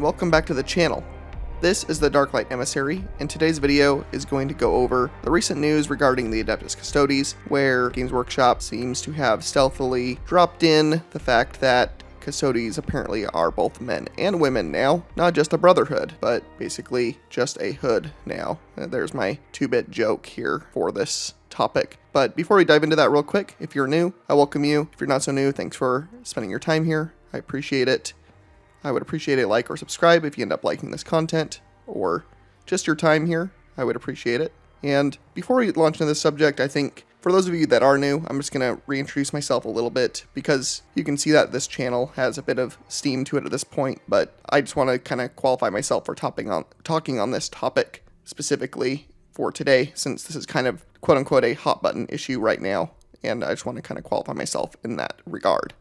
welcome back to the channel. This is the Darklight Emissary, and today's video is going to go over the recent news regarding the Adeptus Custodes, where Games Workshop seems to have stealthily dropped in the fact that Custodians apparently are both men and women now, not just a brotherhood, but basically just a hood now. There's my 2-bit joke here for this topic. But before we dive into that real quick, if you're new, I welcome you. If you're not so new, thanks for spending your time here. I appreciate it. I would appreciate a like or subscribe if you end up liking this content, or just your time here. I would appreciate it. And before we launch into this subject, I think for those of you that are new, I'm just going to reintroduce myself a little bit, because you can see that this channel has a bit of steam to it at this point, but I just want to kind of qualify myself for talking on this topic specifically for today, since this is kind of quote-unquote a hot button issue right now, and I just want to kind of qualify myself in that regard.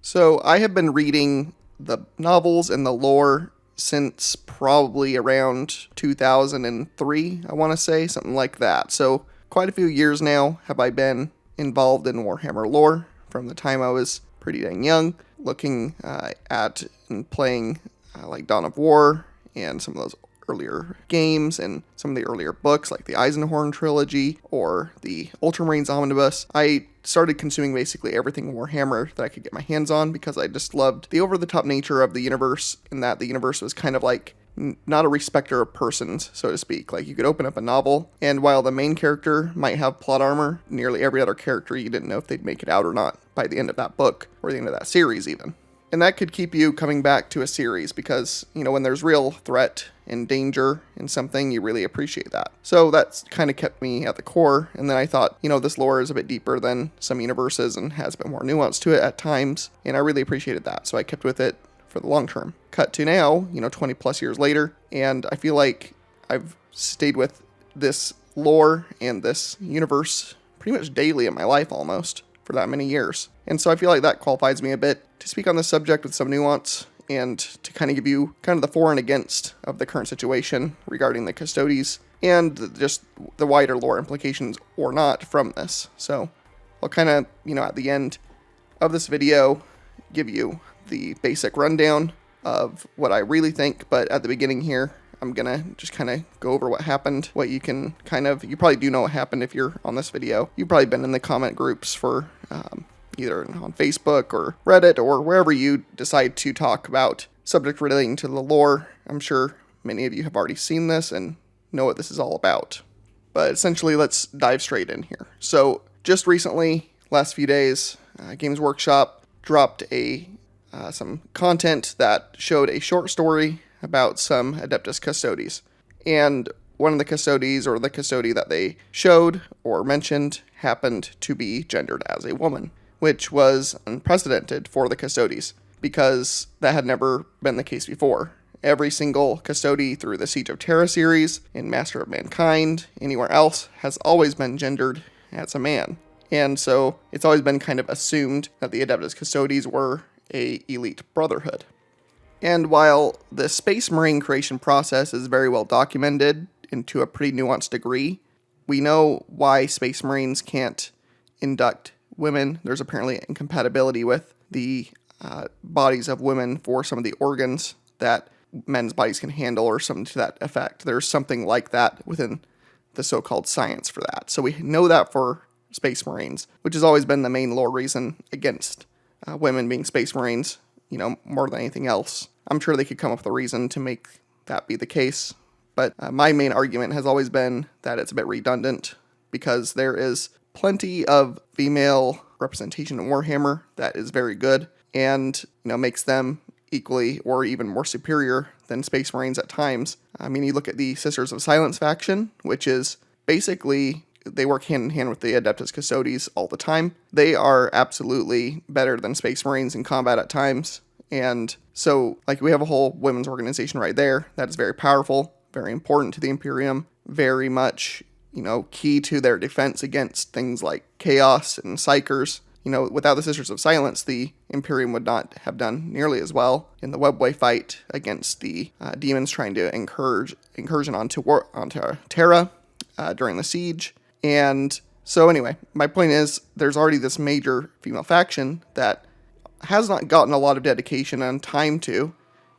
So I have been reading the novels and the lore since probably around 2003, I want to say, something like that. So quite a few years now have I been involved in Warhammer lore from the time I was pretty dang young, looking at and playing like Dawn of War and some of those earlier games and some of the earlier books like the Eisenhorn trilogy or the Ultramarines Omnibus. I started consuming basically everything Warhammer that I could get my hands on, because I just loved the over-the-top nature of the universe, and that the universe was kind of like not a respecter of persons, so to speak. Like, you could open up a novel, and while the main character might have plot armor, nearly every other character you didn't know if they'd make it out or not by the end of that book, or the end of that series even. And that could keep you coming back to a series, because, you know, when there's real threat and danger in something, you really appreciate that. So that's kind of kept me at the core, and then I thought, you know, this lore is a bit deeper than some universes and has a bit more nuance to it at times, and I really appreciated that, so I kept with it for the long term. Cut to now, you know, 20 plus years later, and I feel like I've stayed with this lore and this universe pretty much daily in my life almost for that many years. And so I feel like that qualifies me a bit to speak on this subject with some nuance and to kind of give you kind of the for and against of the current situation regarding the Custodes and just the wider lore implications or not from this. So I'll kind of, you know, at the end of this video, give you the basic rundown of what I really think, but at the beginning here, I'm gonna just kind of go over what happened, what you can kind of, you probably do know what happened if you're on this video. You've probably been in the comment groups for either on Facebook or Reddit or wherever you decide to talk about subject relating to the lore. I'm sure many of you have already seen this and know what this is all about. But essentially, let's dive straight in here. So just recently, last few days, Games Workshop dropped some content that showed a short story about some Adeptus Custodes. And one of the Custodes, or the Custode that they showed or mentioned, happened to be gendered as a woman, which was unprecedented for the Custodes, because that had never been the case before. Every single Custode through the Siege of Terra series, in Master of Mankind, anywhere else, has always been gendered as a man. And so it's always been kind of assumed that the Adeptus Custodes were a elite brotherhood. And while the Space Marine creation process is very well documented and to a pretty nuanced degree, we know why Space Marines can't induct women. There's apparently incompatibility with the bodies of women for some of the organs that men's bodies can handle, or something to that effect. There's something like that within the so-called science for that. So we know that for Space Marines, which has always been the main lore reason against women being Space Marines, you know, more than anything else. I'm sure they could come up with a reason to make that be the case, but my main argument has always been that it's a bit redundant, because there is plenty of female representation in Warhammer that is very good and, you know, makes them equally or even more superior than Space Marines at times. I mean, you look at the SistersofSilence faction, which is basically, they work hand in hand with the Adeptus Custodes all the time. They are absolutely better than Space Marines in combat at times. And so, like, we have a whole women's organization right there that is very powerful, very important to the Imperium, very much, you know, key to their defense against things like chaos and psychers. You know, without the SistersofSilence, the Imperium would not have done nearly as well in the webway fight against the demons trying to incursion onto Terra during the siege. And so anyway, my point is, there's already this major female faction that has not gotten a lot of dedication and time to,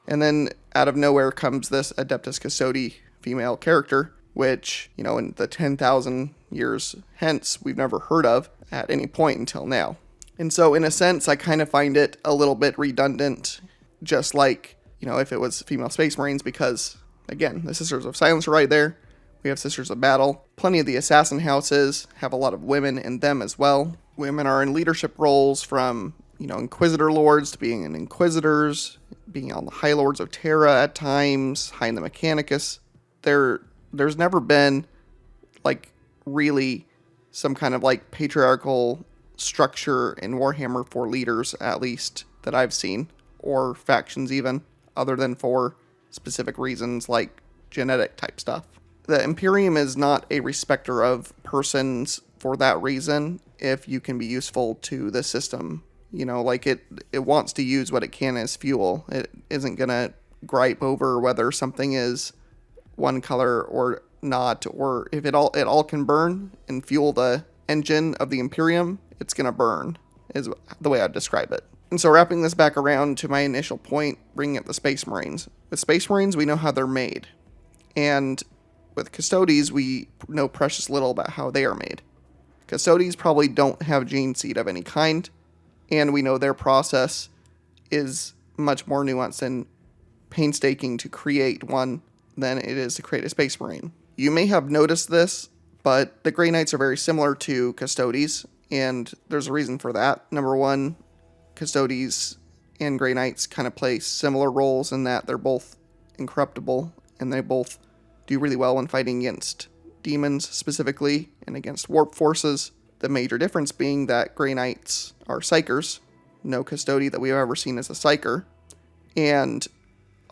And then out of nowhere comes this Adeptus Custodi female character, which, in the 10,000 years hence, we've never heard of at any point until now. And so, in a sense, I kind of find it a little bit redundant, just like, if it was female Space Marines, because, again, the Sisters of Silence are right there. We have Sisters of Battle. Plenty of the assassin houses have a lot of women in them as well. Women are in leadership roles from, Inquisitor Lords to being in Inquisitors, being on the High Lords of Terra at times, High in the Mechanicus. There's never been, really some kind of, patriarchal structure in Warhammer for leaders, at least, that I've seen, or factions even, other than for specific reasons like genetic type stuff. The Imperium is not a respecter of persons for that reason if you can be useful to the system. It wants to use what it can as fuel. It isn't going to gripe over whether something is one color or not, or if it all can burn and fuel the engine of the Imperium, it's going to burn, is the way I'd describe it. And so wrapping this back around to my initial point, bringing up the Space Marines. With Space Marines, we know how they're made. And with Custodes, we know precious little about how they are made. Custodes probably don't have gene seed of any kind, and we know their process is much more nuanced and painstaking to create one than it is to create a Space Marine. You may have noticed this, but the Grey Knights are very similar to Custodes, and there's a reason for that. Number one, Custodes and Grey Knights kind of play similar roles in that they're both incorruptible, and they both do really well when fighting against demons specifically, and against warp forces. The major difference being that Grey Knights are Psykers. No Custodi that we've ever seen as a Psyker. And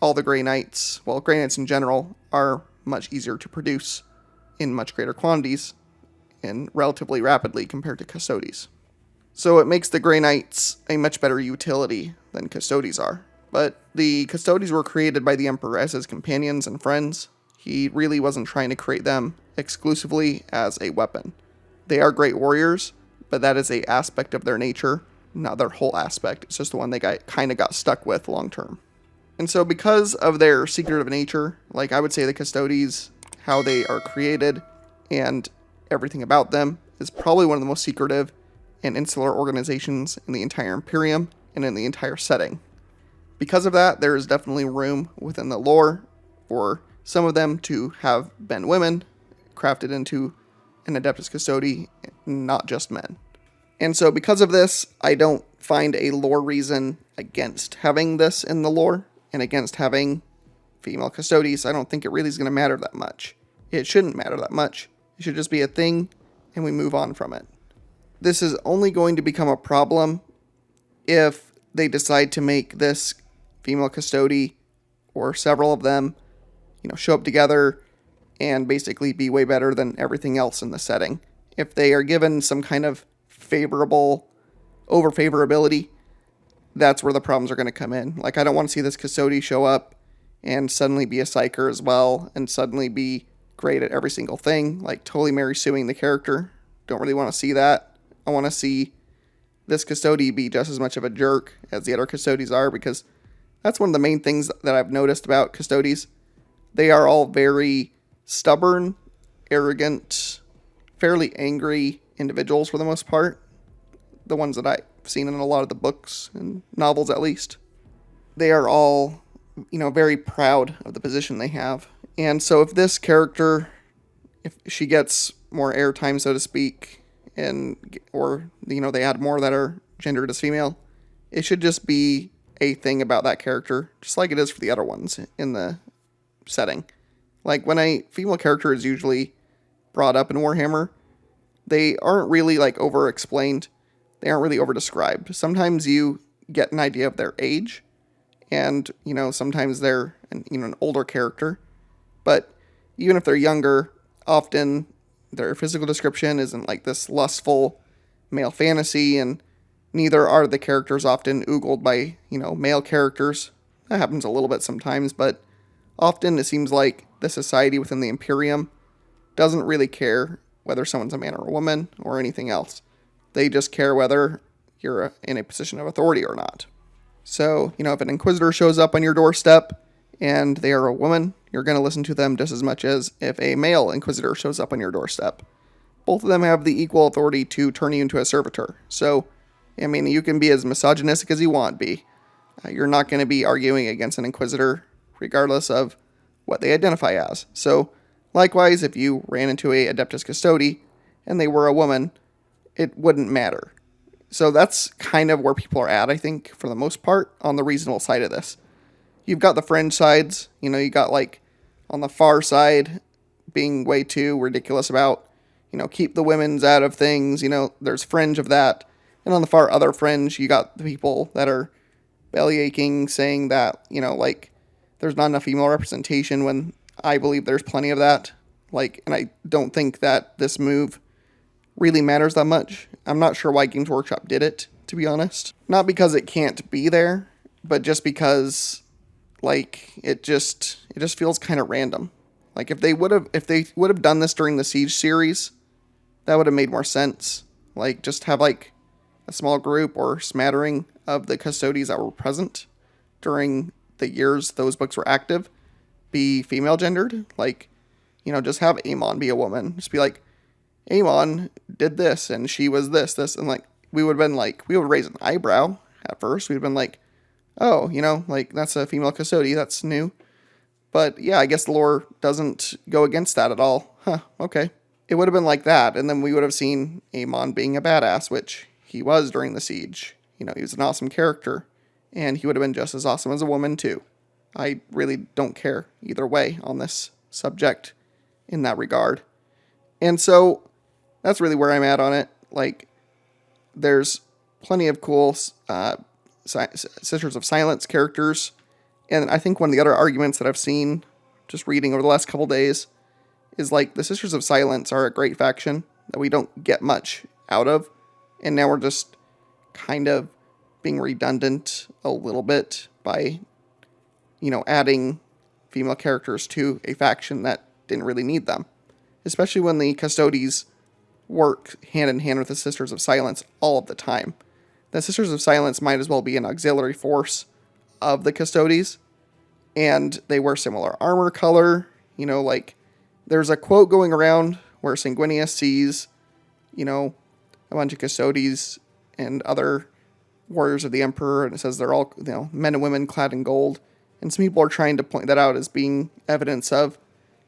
all the Grey Knights, Grey Knights in general, are much easier to produce in much greater quantities and relatively rapidly compared to Custodes. So it makes the Grey Knights a much better utility than Custodes are. But the Custodes were created by the Emperor as his companions and friends. He really wasn't trying to create them exclusively as a weapon. They are great warriors, but that is an aspect of their nature, not their whole aspect. It's just the one they kind of got stuck with long term. And so because of their secretive nature, I would say the Custodes, how they are created and everything about them, is probably one of the most secretive and insular organizations in the entire Imperium and in the entire setting. Because of that, there is definitely room within the lore for some of them to have been women, crafted into an Adeptus Custodi, not just men. And so because of this, I don't find a lore reason against having this in the lore, and against having female Custodes. I don't think it really is going to matter that much. It shouldn't matter that much. It should just be a thing, and we move on from it. This is only going to become a problem if they decide to make this female Custodi, or several of them, show up together and basically be way better than everything else in the setting. If they are given some kind of over-favorability, that's where the problems are going to come in. I don't want to see this Custodi show up and suddenly be a Psyker as well, and suddenly be great at every single thing, totally Mary Suing the character. Don't really want to see that. I want to see this Custodi be just as much of a jerk as the other Custodes are, because that's one of the main things that I've noticed about Custodes. They are all very stubborn, arrogant, fairly angry individuals for the most part. The ones that I've seen in a lot of the books and novels, at least. They are all, very proud of the position they have. And so if this character, if she gets more airtime, so to speak, or they add more that are gendered as female, it should just be a thing about that character, just like it is for the other ones in the setting. When a female character is usually brought up in Warhammer, they aren't really over-explained. They aren't really over-described. Sometimes you get an idea of their age, and sometimes they're an older character. But even if they're younger, often their physical description isn't this lustful male fantasy, and neither are the characters often oogled by male characters. That happens a little bit sometimes, but often it seems like the society within the Imperium doesn't really care whether someone's a man or a woman or anything else. They just care whether you're in a position of authority or not. So, if an Inquisitor shows up on your doorstep and they are a woman, you're going to listen to them just as much as if a male Inquisitor shows up on your doorstep. Both of them have the equal authority to turn you into a servitor. So, you can be as misogynistic as you want be. You're not going to be arguing against an Inquisitor regardless of what they identify as. So, likewise, if you ran into a Adeptus Custodi and they were a woman, it wouldn't matter. So that's kind of where people are at, I think, for the most part, on the reasonable side of this. You've got the fringe sides, you got on the far side being way too ridiculous about, keep the women's out of things, there's fringe of that. And on the far other fringe, you got the people that are bellyaching, saying that, there's not enough female representation when I believe there's plenty of that. And I don't think that this move really matters that much. I'm not sure why Games Workshop did it, to be honest. Not because it can't be there, but just because, it just feels kind of random. If they would have done this during the Siege series, that would have made more sense. Just have, a small group or smattering of the Custodians that were present during the years those books were active be female gendered. Just have Amon be a woman. Just be Amon did this, and she was this, and we would have been we would raise an eyebrow at first. We'd have been oh, that's a female custodian, that's new. But yeah, I guess the lore doesn't go against that at all. Huh, okay. It would have been like that, and then we would have seen Amon being a badass, which he was during the siege. He was an awesome character, and he would have been just as awesome as a woman too. I really don't care either way on this subject in that regard. And so that's really where I'm at on it. There's plenty of cool Sisters of Silence characters. And I think one of the other arguments that I've seen just reading over the last couple days is the Sisters of Silence are a great faction that we don't get much out of. And now we're just kind of being redundant a little bit by, adding female characters to a faction that didn't really need them. Especially when the Custodians work hand in hand with the Sisters of Silence all of the time. The Sisters of Silence might as well be an auxiliary force of the Custodians, and they wear similar armor color. There's a quote going around where Sanguinius sees, a bunch of Custodians and other warriors of the Emperor, and it says they're all, men and women clad in gold, and some people are trying to point that out as being evidence of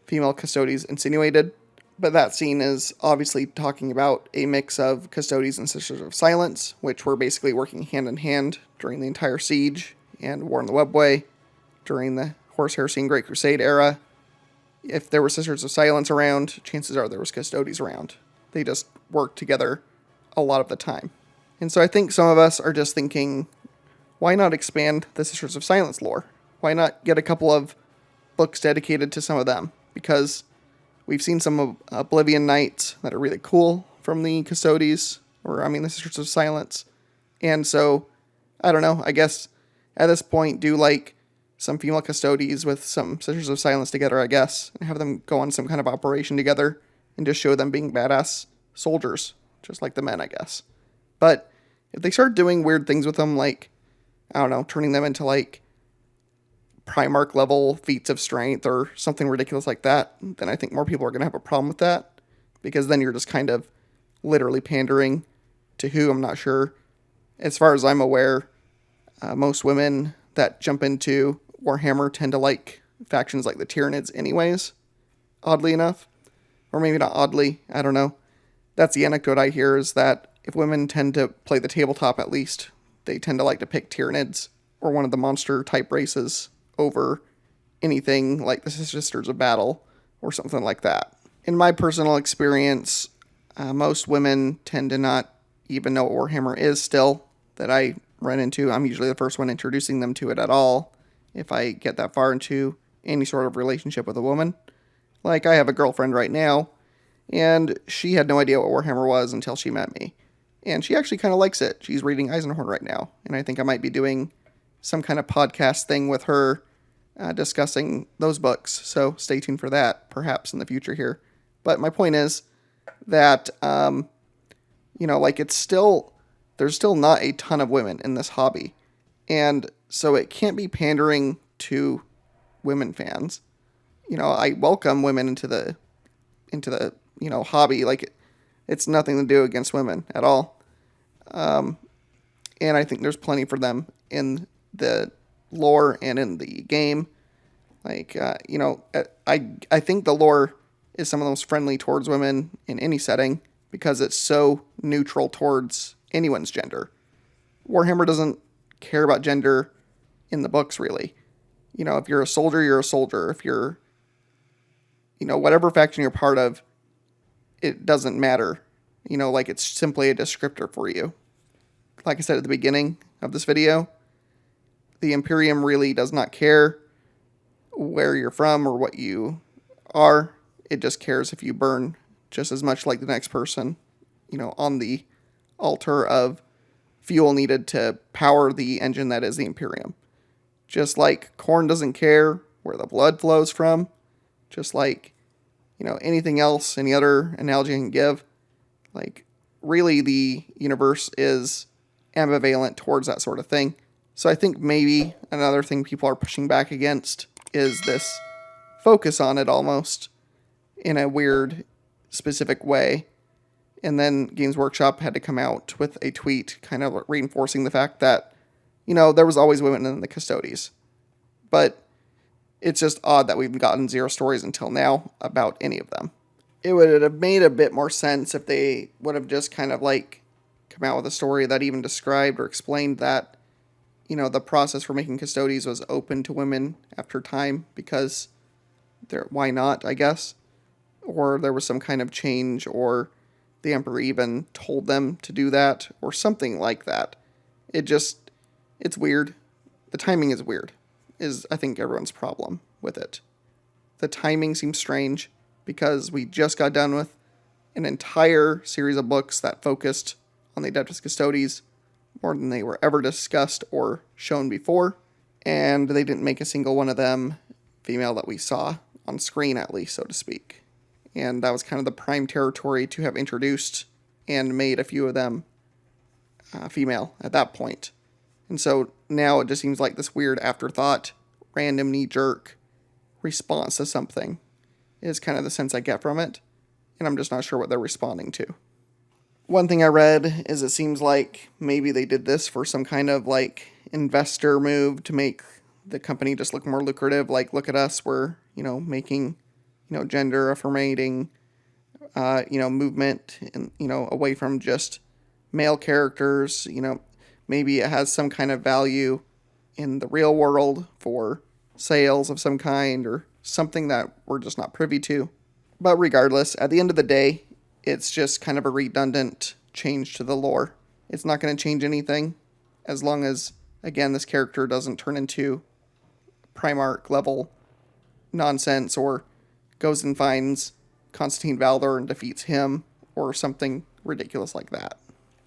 female Custodians insinuated. But that scene is obviously talking about a mix of Custodians and Sisters of Silence, which were basically working hand in hand during the entire siege and War in the Webway during the Horus Heresy and Great Crusade era. If there were Sisters of Silence around, chances are there was Custodians around. They just worked together a lot of the time. And so I think some of us are just thinking, why not expand the Sisters of Silence lore? Why not get a couple of books dedicated to some of them? Because we've seen some of Oblivion Knights that are really cool from the Custodians, the Sisters of Silence. And so, I don't know, I guess at this point, do some female Custodians with some Sisters of Silence together, I guess, and have them go on some kind of operation together and just show them being badass soldiers, just like the men, I guess. But if they start doing weird things with them, turning them into Primarch level feats of strength or something ridiculous like that, then I think more people are going to have a problem with that, because then you're just kind of literally pandering to who, I'm not sure. As far as I'm aware, most women that jump into Warhammer tend to like factions like the Tyranids anyways, oddly enough. Or maybe not oddly, I don't know. That's the anecdote I hear, is that if women tend to play the tabletop, at least, they tend to like to pick Tyranids or one of the monster type races over anything like the Sisters of Battle or something like that. In my personal experience, most women tend to not even know what Warhammer is still, that I run into. I'm usually the first one introducing them to it at all, if I get that far into any sort of relationship with a woman. I have a girlfriend right now, and she had no idea what Warhammer was until she met me. And she actually kind of likes it. She's reading Eisenhorn right now, and I think I might be doing some kind of podcast thing with her discussing those books. So stay tuned for that, perhaps in the future here. But my point is that, there's still not a ton of women in this hobby. And so it can't be pandering to women fans. I welcome women into the hobby. Like, it's nothing to do against women at all. And I think there's plenty for them in the lore and in the game. Like, I think the lore is some of the most friendly towards women in any setting because it's so neutral towards anyone's gender. Warhammer doesn't care about gender in the books, really. If you're a soldier, you're a soldier. If you're, whatever faction you're part of, it doesn't matter. Like, it's simply a descriptor for you. Like I said at the beginning of this video, the Imperium really does not care where you're from or what you are. It just cares if you burn just as much like the next person, on the altar of fuel needed to power the engine that is the Imperium. Just like corn doesn't care where the blood flows from, just like, anything else, any other analogy I can give, like, really the universe is ambivalent towards that sort of thing. So I think maybe another thing people are pushing back against is this focus on it almost in a weird, specific way. And then Games Workshop had to come out with a tweet kind of reinforcing the fact that, there was always women in the Custodians. But it's just odd that we've gotten 0 stories until now about any of them. It would have made a bit more sense if they would have just kind of like come out with a story that even described or explained that, the process for making Custodians was open to women after time because why not, I guess? Or there was some kind of change, or the Emperor even told them to do that, or something like that. It's weird. The timing is weird, is I think everyone's problem with it. The timing seems strange because we just got done with an entire series of books that focused on the Adeptus Custodes more than they were ever discussed or shown before, and they didn't make a single one of them female that we saw on screen, at least, so to speak. And that was kind of the prime territory to have introduced and made a few of them female at that point. And so now it just seems like this weird afterthought, random knee-jerk response to something is kind of the sense I get from it, and I'm just not sure what they're responding to. One thing I read is it seems like maybe they did this for some kind of like investor move to make the company just look more lucrative. Like, look at us, we're, making, gender affirming, movement and, away from just male characters. Maybe it has some kind of value in the real world for sales of some kind or something that we're just not privy to. But regardless, at the end of the day, it's just kind of a redundant change to the lore. It's not going to change anything as long as, again, this character doesn't turn into Primarch level nonsense or goes and finds Constantine Valdor and defeats him or something ridiculous like that.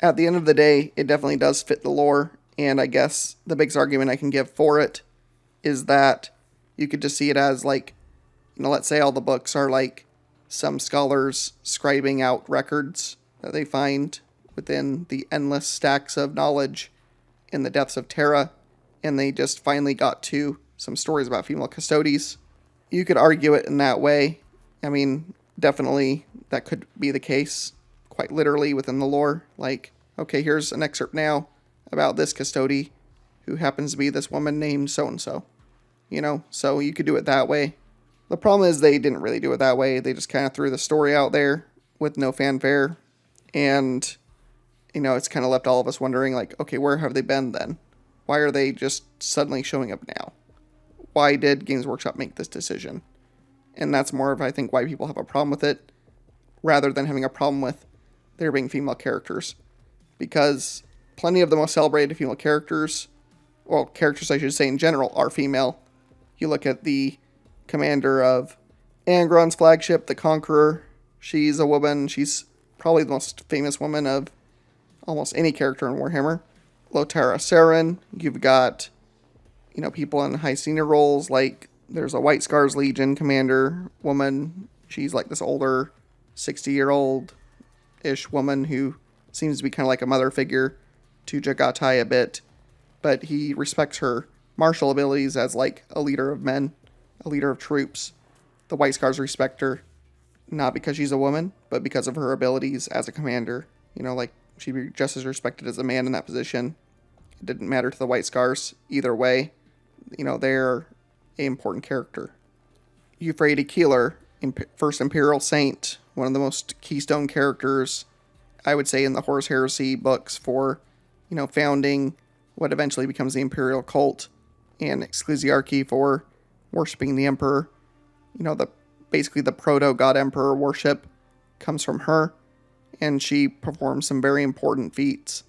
At the end of the day, it definitely does fit the lore, and I guess the biggest argument I can give for it is that you could just see it as like, let's say all the books are like some scholars scribing out records that they find within the endless stacks of knowledge in the depths of Terra, and they just finally got to some stories about female Custodians. You could argue it in that way. I mean, definitely that could be the case, quite literally within the lore. Like, okay, here's an excerpt now about this Custodian who happens to be this woman named so-and-so. So you could do it that way. The problem is they didn't really do it that way. They just kind of threw the story out there with no fanfare. And, it's kind of left all of us wondering, like, okay, where have they been then? Why are they just suddenly showing up now? Why did Games Workshop make this decision? And that's more of, I think, why people have a problem with it, rather than having a problem with there being female characters. Because plenty of the most celebrated female characters, well, characters I should say in general, are female. You look at the commander of Angron's flagship, the Conqueror. She's a woman. She's probably the most famous woman of almost any character in Warhammer. Lotara Saren. You've got, people in high senior roles, like there's a White Scars Legion commander woman. She's like this older 60-year-old-ish woman who seems to be kind of like a mother figure to Jagatai a bit. but he respects her martial abilities as like a leader of men, a leader of troops. The White Scars respect her, not because she's a woman, but because of her abilities as a commander. You know, like, she'd be just as respected as a man in that position. It didn't matter to the White Scars either way. You know, they're an important character. 40kLore, First Imperial Saint, one of the most keystone characters, I would say, in the Horus Heresy books for, you know, founding what eventually becomes the Imperial Cult, and Ecclesiarchy for worshiping the Emperor. You know, basically the proto-God Emperor worship comes from her, and she performs some very important feats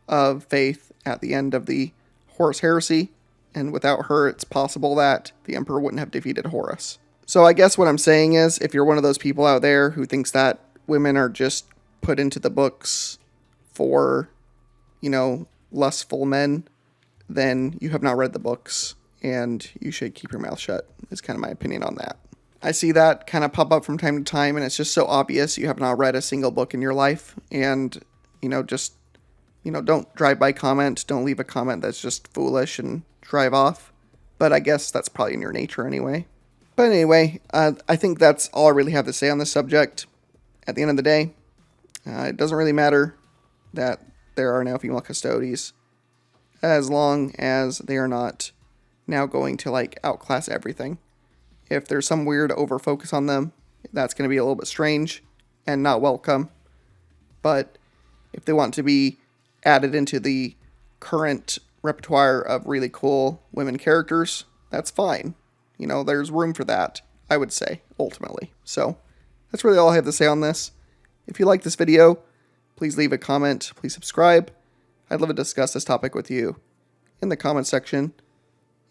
of faith at the end of the Horus Heresy, and without her, it's possible that the Emperor wouldn't have defeated Horus. So I guess what I'm saying is, if you're one of those people out there who thinks that women are just put into the books for, you know, lustful men, then you have not read the books, and you should keep your mouth shut, is kind of my opinion on that. I see that kind of pop up from time to time, and it's just so obvious you have not read a single book in your life, and, you know, just, you know, don't drive by comment, don't leave a comment that's just foolish and drive off, but I guess that's probably in your nature anyway. But anyway, I think that's all I really have to say on this subject. At the end of the day, it doesn't really matter that there are now female custodies, as long as they are not now going to, like, outclass everything. If there's some weird over-focus on them, that's going to be a little bit strange and not welcome. But if they want to be added into the current repertoire of really cool women characters, that's fine. You know, there's room for that, I would say, ultimately. So that's really all I have to say on this. If you like this video, please leave a comment, please subscribe. I'd love to discuss this topic with you in the comment section.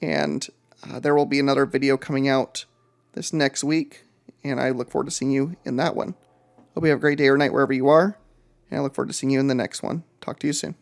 And there will be another video coming out this next week, and I look forward to seeing you in that one. Hope you have a great day or night wherever you are, and I look forward to seeing you in the next one. Talk to you soon.